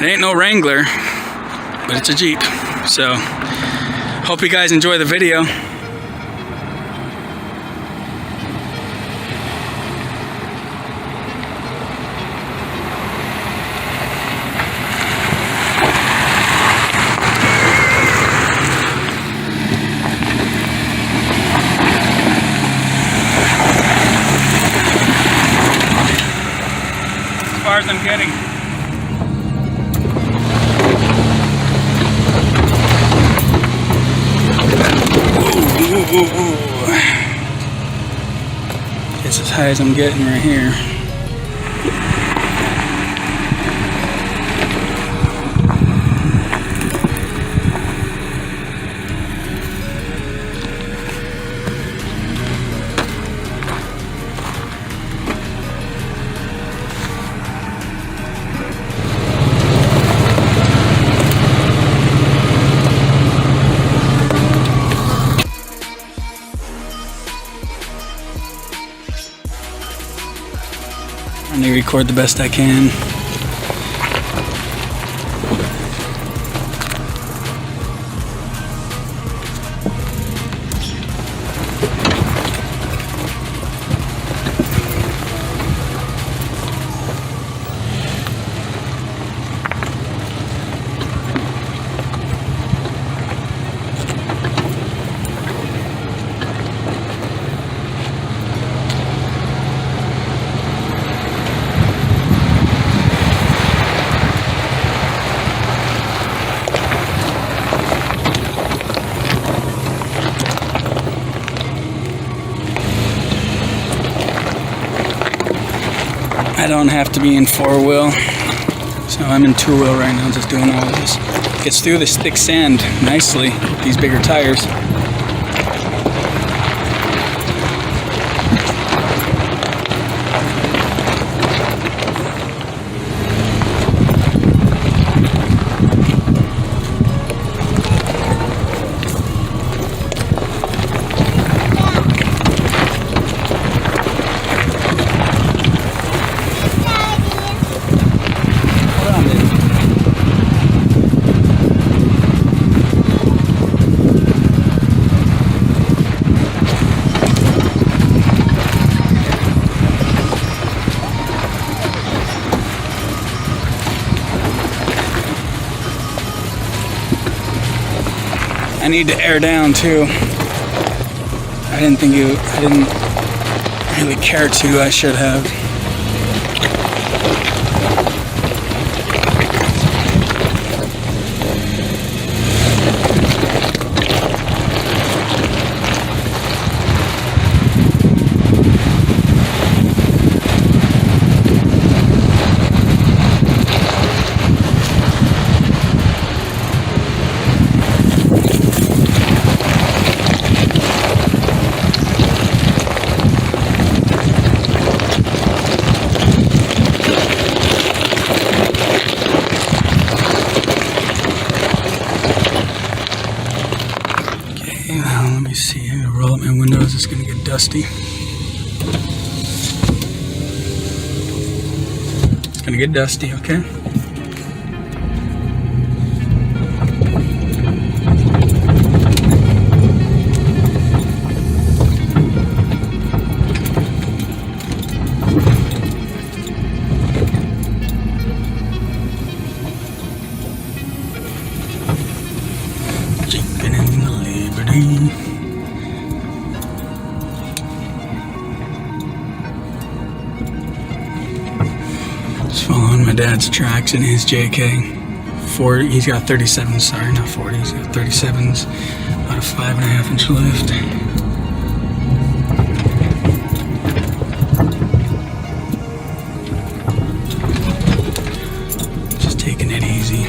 It ain't no Wrangler, but it's a Jeep. So, hope you guys enjoy the video. As far as I'm getting. It's as high as I'm getting right here. And I record the best I can. I don't have to be in 4-wheel, so I'm in 2-wheel right now, just doing all of this. Gets through this thick sand nicely with these bigger tires. I need to air down too. I didn't really care to. I should have. Let me see, I'm gonna roll up my windows, it's gonna get dusty. It's gonna get dusty, okay? Jeeping in the Liberty. Just following my dad's tracks in his JK. 40, he's got 37s, sorry, not 40, he's got 37s, about a 5.5 inch lift. Just taking it easy.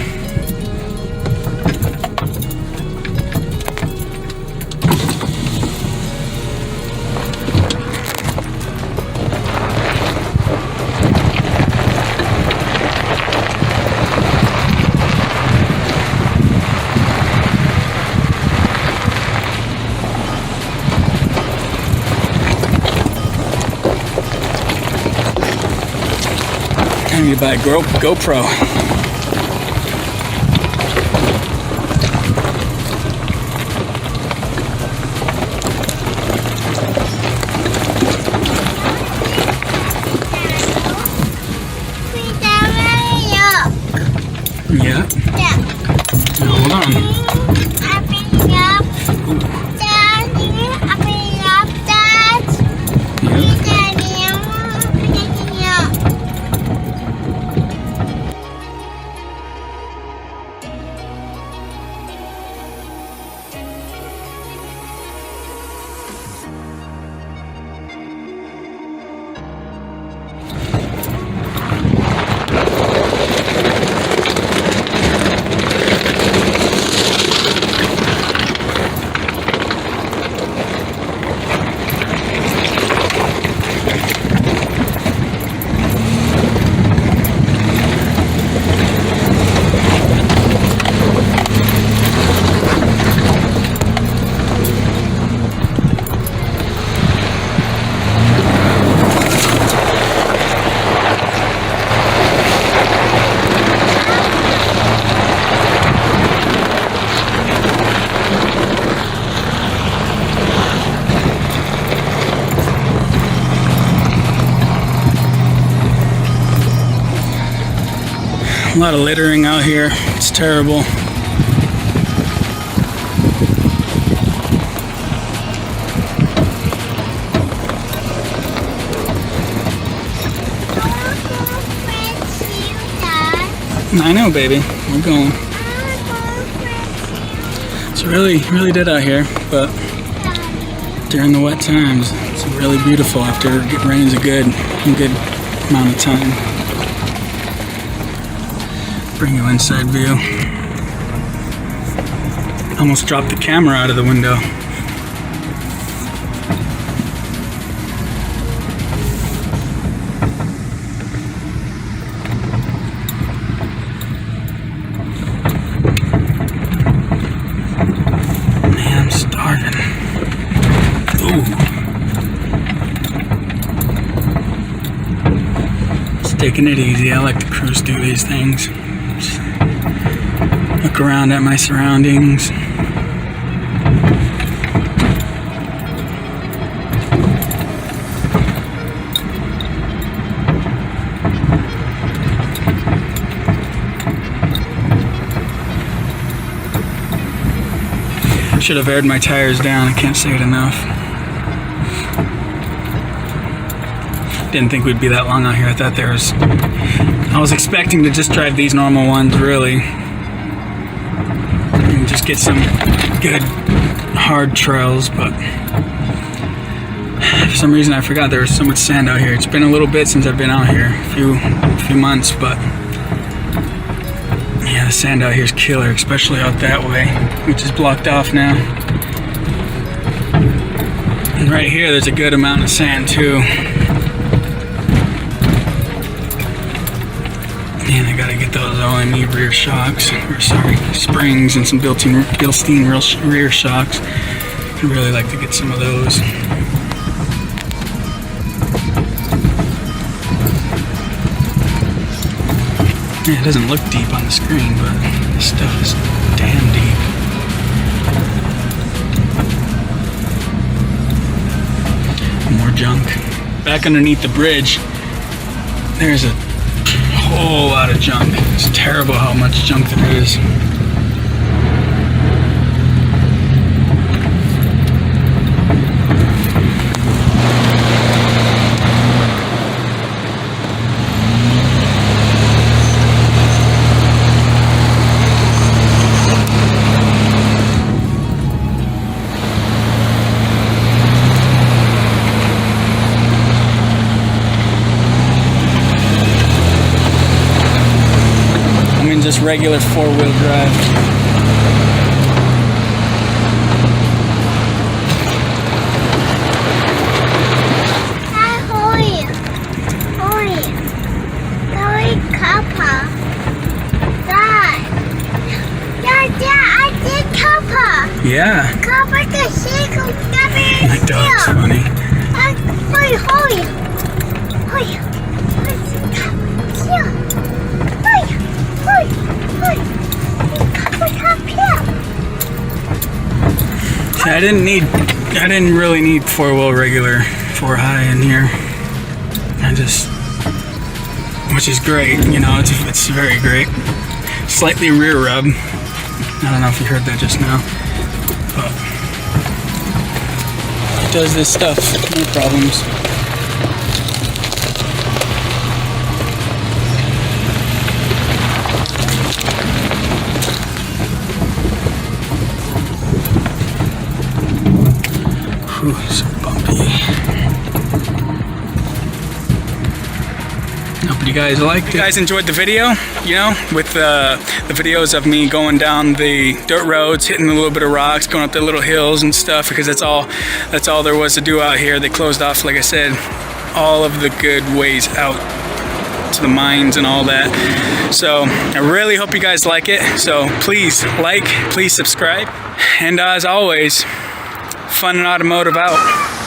I need to buy a GoPro. Yeah. Yeah. Now, hold on. Up and up. Down here. Up and up. That. Yep. A lot of littering out here. It's terrible. I know, baby. We're going. It's really dead out here, but during the wet times, it's really beautiful after it rains a good amount of time. Bring you inside view. Almost dropped the camera out of the window. Man, I'm starving. Ooh. Just taking it easy. I like to cruise through these things. Look around at my surroundings. Should have aired my tires down. I can't say it enough. Didn't think we'd be that long out here. I thought I was expecting to just drive these normal ones, really. And just get some good hard trails, but for some reason I forgot there was so much sand out here. It's been a little bit since I've been out here, a few months, but yeah, the sand out here is killer, especially out that way, which is blocked off now. And right here there's a good amount of sand too. And I gotta get those OME rear shocks, springs, and some Bilstein rear shocks. I'd really like to get some of those. Yeah, it doesn't look deep on the screen, but this stuff is damn deep. More junk. Back underneath the bridge, there's a whole lot of junk. It's terrible how much junk there is. Just regular four-wheel drive. Yeah. My dog's funny. I didn't really need four-wheel regular 4-high in here. Which is great, you know, it's very great. slightly rear rub. I don't know if you heard that just now, but it does this stuff, no problems. Whew, so bumpy. Hope you guys liked it. You guys enjoyed the video, you know, with the videos of me going down the dirt roads, hitting a little bit of rocks, going up the little hills and stuff, because that's all there was to do out here. They closed off, like I said, all of the good ways out to the mines and all that. So I really hope you guys like it. So please like, please subscribe, and as always, Fun and Automotive out.